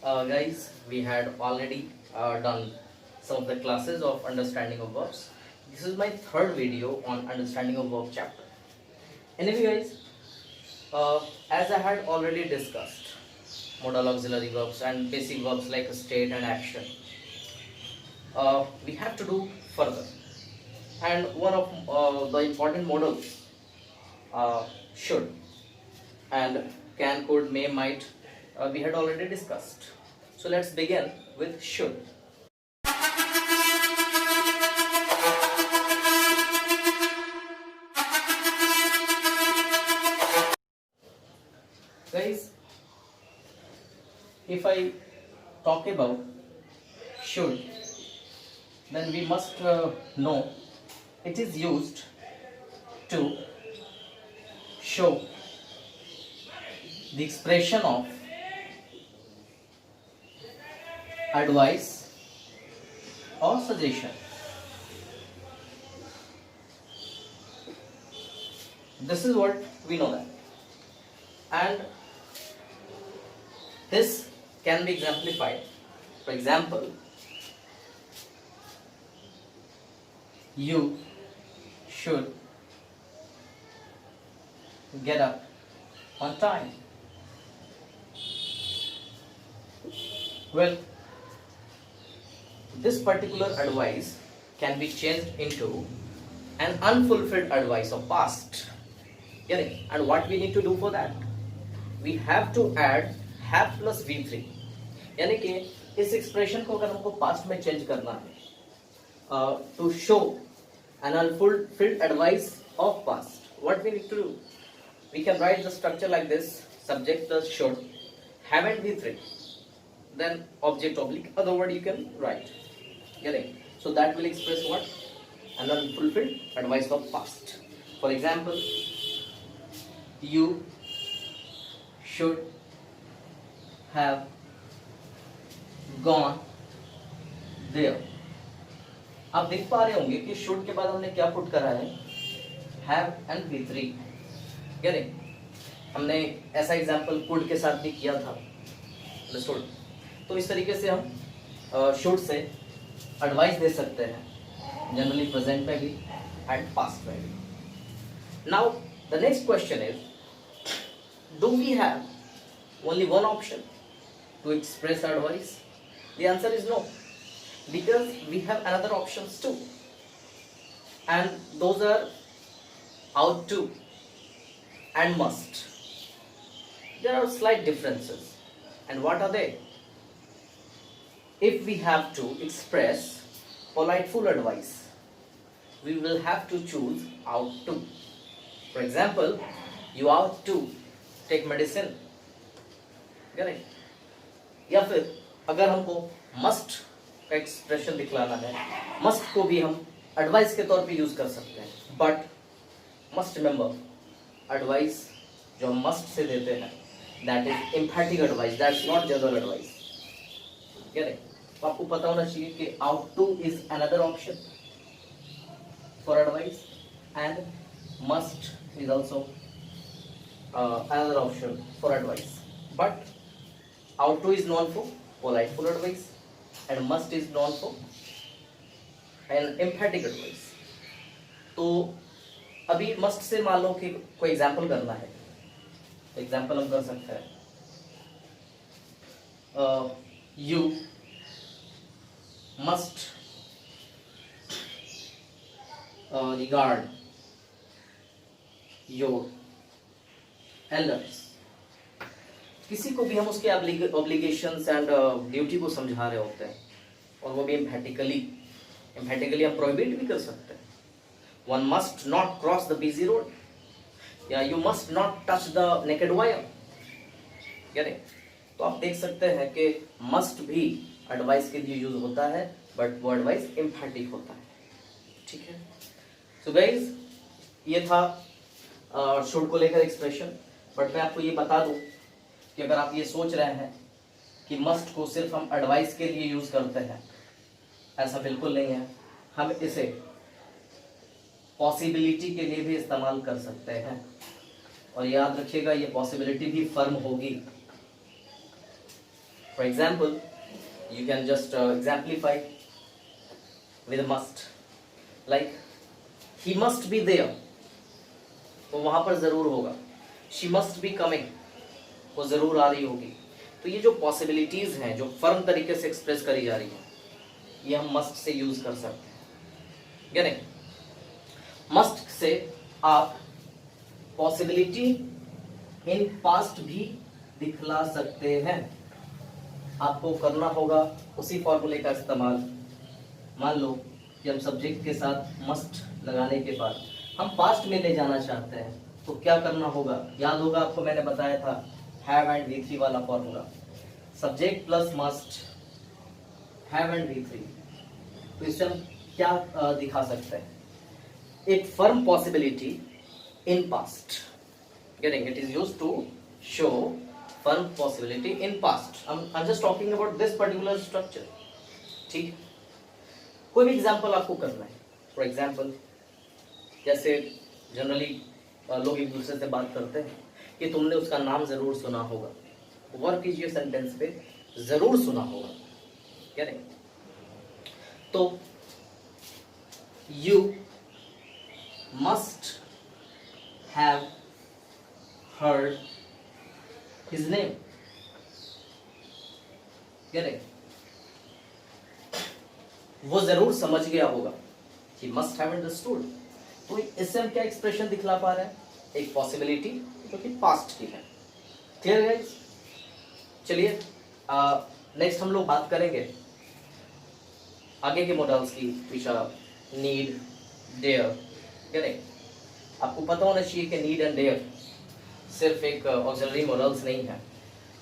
Guys, we had already done some of the classes of understanding of verbs. This is my third video on understanding of verb chapter. Anyway, guys, as I had already discussed, modal auxiliary verbs and basic verbs like state and action, we have to do further. And one of the important modals, should and can, could, may, might, we had already discussed. So let's begin with should. Guys, if I talk about should, then we must know it is used to show the expression of advice or suggestion. This is what we know that. And this can be exemplified. For example, you should get up on time. Well, this particular advice can be changed into an unfulfilled advice of past. And what we need to do for that? We have to add have plus V3. यानी कि इस expression को अगर हमको past में change करना है to show an unfulfilled advice of past, what we need to do? We can write the structure like this: subject plus should, have and V3, then object oblique other word you can write. Getting? So that will express what? An unfulfilled advice of past. For example, you should have gone there. आप देख पा रहे होंगे कि should के बाद हमने क्या पुट करा है? Have and V3. गेटिंग? हमने ऐसा एग्जांपल कुड के साथ भी किया था. अंडरस्टूड? तो इस तरीके से हम शुड से एडवाइस दे सकते हैं, जनरली प्रेजेंट में भी एंड पास्ट में भी. Now the next question is, do we have only one option to express advice? The answer is no, because we have another options too, and those are ought to and must. There are slight differences, and what are they? If we have to express politeful advice, we will have to choose ought to. For example, you ought to take medicine. Correct? या फिर अगर हमको must का expression दिखलाना है, must को भी हम एडवाइस के तौर पे यूज कर सकते हैं. बट मस्ट रिमेंबर, एडवाइस जो हम मस्ट से देते हैं that is एम्फैटिक advice, that's not general advice. Correct? तो आपको पता होना चाहिए कि out two is another option for advice and must is also another option for advice. But ought to is known for politeful advice and must is known for an emphatic advice. तो अभी must से मान लो कि कोई example करना है, example हम कर सकते हैं. You must regard your elders. किसी को भी हम उसके ऑब्लिगेशंस एंड ड्यूटी को समझा रहे होते हैं, और वो भी एम्फेटिकली हम प्रोहिबिट भी कर सकते हैं. One must not cross the busy road, या you must not touch the naked wire. तो आप देख सकते हैं कि मस्ट भी एडवाइस के लिए यूज होता है, बट वो एडवाइस एम्फेटिक होता है. ठीक है? सो गाइज, ये था शुड को लेकर एक्सप्रेशन. बट मैं आपको ये बता दूं कि अगर आप ये सोच रहे हैं कि मस्ट को सिर्फ हम एडवाइस के लिए यूज करते हैं, ऐसा बिल्कुल नहीं है. हम इसे पॉसिबिलिटी के लिए भी इस्तेमाल कर सकते हैं, और याद रखिएगा ये पॉसिबिलिटी भी फर्म होगी. For example, you can just exemplify with a must, like he must be there, वो वहां पर जरूर होगा. She must be coming, वो जरूर आ रही होगी. तो ये जो पॉसिबिलिटीज हैं जो फर्म तरीके से एक्सप्रेस करी जा रही है, ये हम मस्ट से यूज कर सकते हैं, क्या नहीं. मस्ट से आप पॉसिबिलिटी इन पास्ट भी दिखला सकते हैं. आपको करना होगा उसी फॉर्मूले का इस्तेमाल. मान लो कि हम सब्जेक्ट के साथ मस्ट लगाने के बाद हम पास्ट में ले जाना चाहते हैं, तो क्या करना होगा. याद होगा आपको, मैंने बताया था हैव एंड V3 वाला formula. Subject plus must, have and V3. तो इससे हम क्या दिखा सकते हैं, एक firm possibility in past. Getting it is used to show firm possibility in past. I'm just talking about this particular structure. ठीक, कोई भी एग्जाम्पल आपको करना है. फॉर एग्जाम्पल, जैसे जनरली लोग एक दूसरे से बात करते हैं कि तुमने उसका नाम जरूर सुना होगा. वर्क कीजिए सेंटेंस पे, जरूर सुना होगा, क्या नहीं. तो you must have heard his name, वो जरूर समझ गया होगा. he must have understood. तो इससे हम क्या एक्सप्रेशन दिखला पा रहे हैं, एक पॉसिबिलिटी जो कि पास्ट की है. Clear guys. चलिए नेक्स्ट हम लोग बात करेंगे आगे के मॉडल्स की, which are need, dare. Correct. आपको पता होना चाहिए कि नीड एंड डेयर सिर्फ एक ऑक्सिलरी मॉडल्स नहीं है,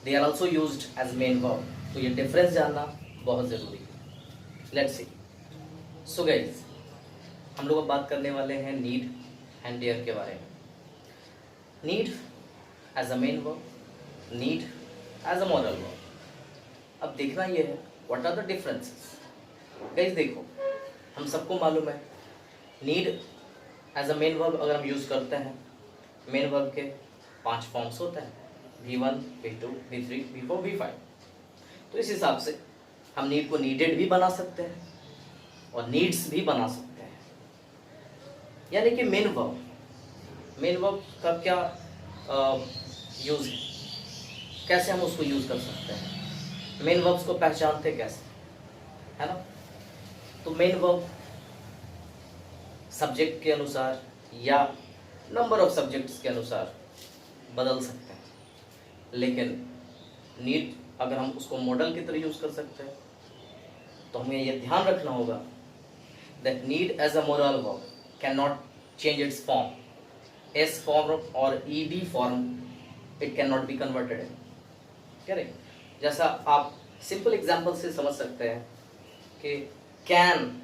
they are also used as main verb. तो ये डिफरेंस जानना बहुत जरूरी है. Let's see. सो गाइस, हम लोग अब बात करने वाले हैं नीड एंड डेयर के बारे में. Need as a main verb, need as a modal verb. अब देखना ये है what are the differences. Guys देखो, हम सबको मालूम है need as a main verb अगर हम यूज करते हैं, मेन वर्ब के 5 फॉर्म्स होते हैं, V1, V2, V3, V4, V5. तो इस हिसाब से हम नीड को नीडेड भी बना सकते हैं और नीड्स भी बना सकते हैं. यानी कि मेन वर्ब का क्या यूज है, कैसे हम उसको यूज कर सकते हैं, मेन वर्ब्स को पहचानते कैसे, है ना. तो मेन वर्ब सब्जेक्ट के अनुसार या नंबर ऑफ सब्जेक्ट्स के अनुसार बदल सकते हैं, लेकिन नीड अगर हम उसको मॉडल की तरह यूज कर सकते हैं, तो हमें यह ध्यान रखना होगा that need as a modal verb can not change its form. S form और ED form it can not be converted in. Correct. जैसा आप सिंपल एग्जांपल से समझ सकते हैं कि कैन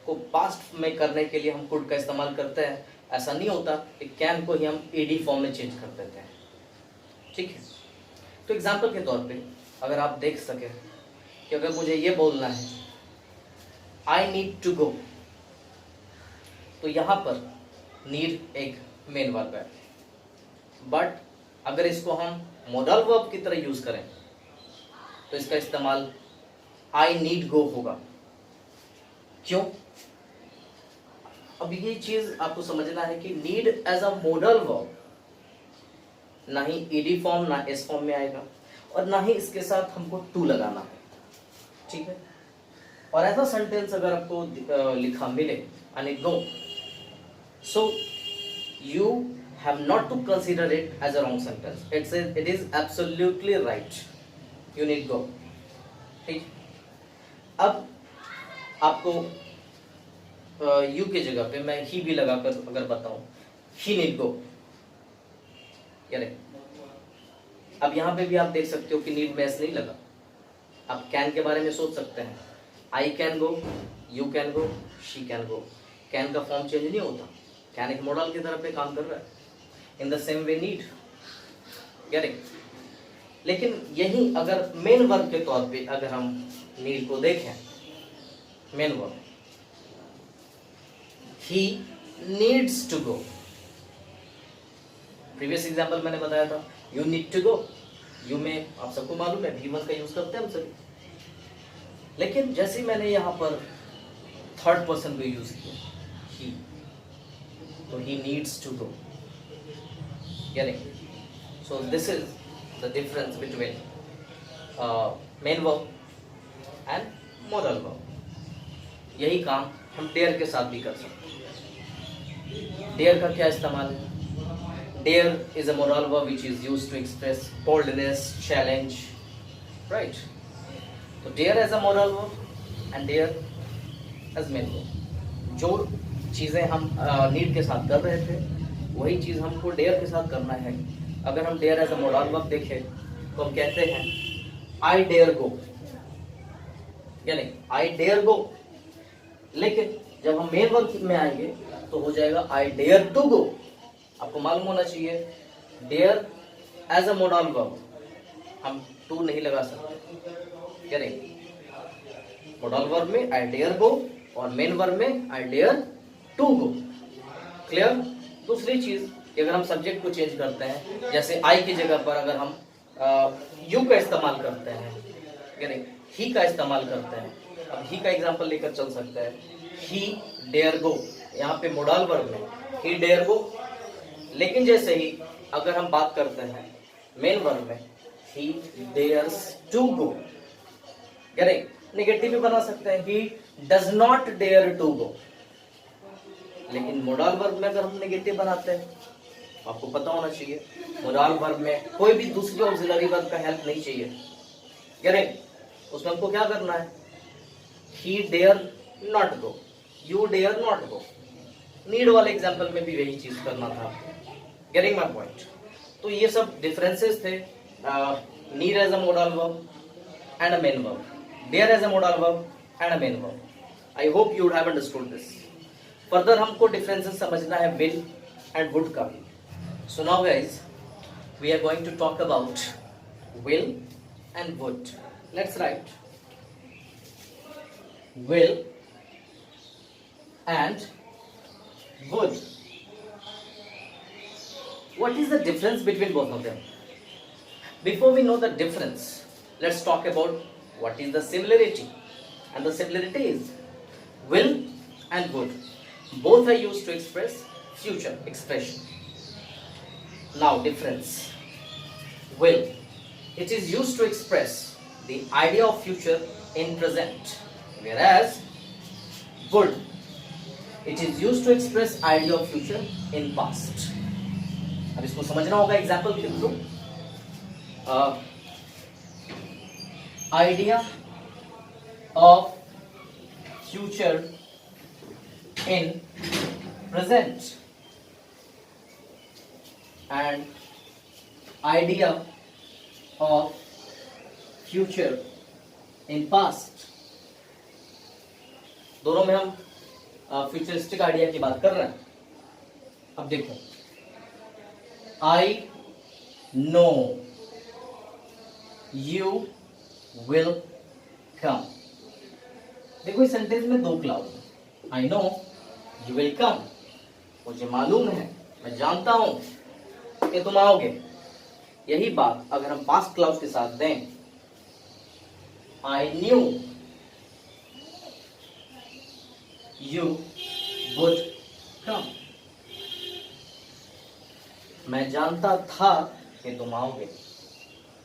को पास्ट में करने के लिए हम कुड का इस्तेमाल करते हैं. ऐसा नहीं होता कि कैन को ही हम ईडी फॉर्म में चेंज कर देते हैं. ठीक है. तो एग्जांपल के तौर पे अगर आप देख सके कि अगर मुझे ये बोलना है आई नीड टू गो, तो यहाँ पर नीड एक मेन वर्ब है. बट अगर इसको हम मॉडल वर्ब की तरह यूज करें तो इसका इस्तेमाल आई नीड गो होगा. क्यों? अब ये चीज आपको समझना है कि need as a modal verb ना ही ईडी फॉर्म ना एस फॉर्म में आएगा और ना ही इसके साथ हमको टू लगाना है. ठीक है. और ऐसा सेंटेंस अगर आपको लिखा मिले and it go, so you have not to consider it as a wrong sentence. It is absolutely right. You need go. ठीक. अब आपको यू की जगह पे मैं ही भी लगाकर अगर बताऊं ही नीड गो, अब यहाँ पे भी आप देख सकते हो कि नीड में एस नहीं लगा. आप कैन के बारे में सोच सकते हैं, I can go, you can go, she can go. Can का फॉर्म चेंज नहीं होता, कैन एक मॉडल की तरह पे काम कर रहा है. In the same way need. लेकिन यही अगर मेन वर्ब के तौर पे अगर हम नीड को देखें, main verb he needs to go. Previous example मैंने बताया था you need to go, you में आप सबको मालूम है V1 का यूज करते हैं हम सभी, लेकिन जैसे मैंने यहाँ पर थर्ड पर्सन को यूज किया ही, तो ही नीड्स टू गो, यानी so this is the difference between main verb and modal verb. यही काम हम डेयर के साथ भी कर सकते हैं। डेयर का क्या इस्तेमाल है? Dare is a modal verb which is used to express boldness, challenge, right? So dare as a modal verb and dare as main verb। जो चीज़ें हम need के साथ कर रहे थे वही चीज़ हमको dare के साथ करना है। अगर हम dare as a modal verb देखें तो हम कहते हैं I dare go, यानी I dare go, लेकिन जब हम मेन वर्ब में आएंगे तो हो जाएगा I dare to go। आपको मालूम होना चाहिए dare as a modal verb हम टू नहीं लगा सकते, क्या नहीं? मोडल वर्ब में आई डेयर गो और मेन वर्ब में I dare to go. Clear? दूसरी चीज कि अगर हम सब्जेक्ट को चेंज करते हैं, जैसे आई की जगह पर अगर हम यू का इस्तेमाल करते हैं, क्या नहीं, ही का इस्तेमाल करते हैं। अब ही का एग्जांपल लेकर चल सकते हैं, ही डेयर गो, यहाँ पे मोडल वर्ब में ही डेयर गो, लेकिन जैसे ही अगर हम बात करते हैं मेन वर्ब में he dares to go, क्या नहीं? नेगेटिव भी बना सकते हैं he does not dare to go, लेकिन मोडल वर्ब में अगर हम नेगेटिव बनाते हैं, आपको पता होना चाहिए मोडल वर्ब में कोई भी दूसरी ऑक्सिलरी वर्ब का हेल्प नहीं चाहिए, क्या नहीं? उसमें हमको क्या करना है? he dare not go, you dare not go। Need वाले एग्जाम्पल में भी वही चीज करना था। Getting my point? तो ये सब डिफरेंसेस थे, need as a modal verb and a main verb, dare as a modal verb and a main verb. I hope you would have understood this. Further हमको डिफरेंसेस समझना है will and would का भी। So now guys we are going to talk about will and would. Let's right will and would। What is the difference between both of them? Before we know the difference, let's talk about what is the similarity. And the similarity is will and would both are used to express future expression. Now difference. Will, it is used to express the idea of future in present, whereas would, it is used to express idea of future in past। अब इसको समझना होगा example के through. Idea of future in present and idea of future in past, दोनों में हम futuristic idea की बात कर रहे हैं। अब देखो, I know you will come. देखो इस सेंटेंस में दो क्लाउज है, I know you will come, मुझे मालूम है, मैं जानता हूं कि तुम आओगे। यही बात अगर हम पास्ट क्लाउज के साथ दें, I knew you would come, मैं जानता था कि तुम आओगे।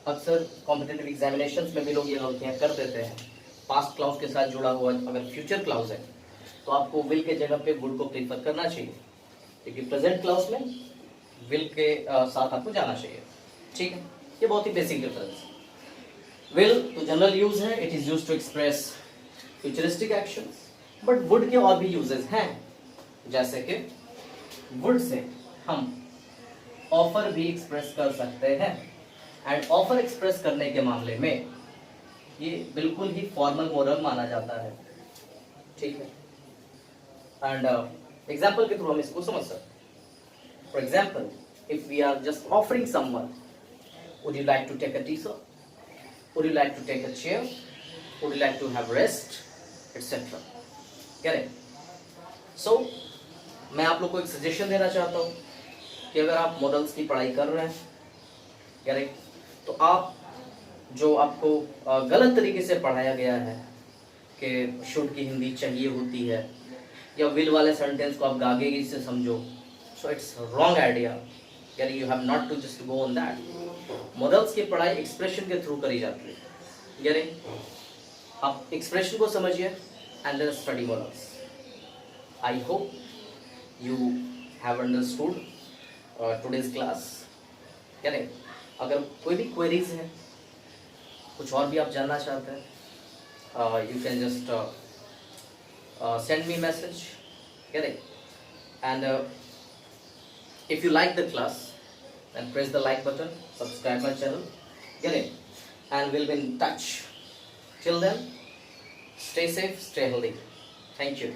अक्सर कॉम्पिटिटिव एग्जामिनेशंस में भी लोग ये गलतियां कर देते हैं, पास्ट क्लाउज के साथ जुड़ा हुआ अगर फ्यूचर क्लाउज है तो आपको विल के जगह पे वुड को प्रीफर करना चाहिए, क्योंकि प्रेजेंट क्लाउज में विल के साथ आपको जाना चाहिए। ठीक है, ये बहुत ही बेसिक डिफरेंस। विल तो जनरल यूज है, it is used to express futuristic actions, but would के और भी यूजेस हैं, जैसे कि वुड से हम ऑफर भी एक्सप्रेस कर सकते हैं, एंड ऑफर एक्सप्रेस करने के मामले में ये बिल्कुल ही फॉर्मल मॉडल माना जाता है। ठीक है, एंड एग्जाम्पल के थ्रू हम इसको समझ सकते। For example, if we are just offering someone, would you like to take a tea sir, would you like to take a chair, would you like to have rest, etcetera. Correct. So मैं आप लोग को एक suggestion देना चाहता हूँ कि अगर आप मॉडल्स की पढ़ाई कर रहे हैं, करेक्ट, तो आप जो आपको गलत तरीके से पढ़ाया गया है कि शुड की हिंदी चाहिए होती है, या विल वाले सेंटेंस को आप गागेगी से समझो, सो इट्स रॉन्ग आइडिया। यानी you have not to just go on that. Modals की पढ़ाई एक्सप्रेशन के थ्रू करी जाती है, यानी आप एक्सप्रेशन को समझिए and then study modals. I hope you have understood today's class. यानी अगर कोई भी क्वेरीज है, कुछ और भी आप जानना चाहते हैं, you can just send me message, get it? And if you like the class, then press the like button, subscribe my channel, get it? And we'll be in touch. Till then, stay safe, stay healthy. Thank you.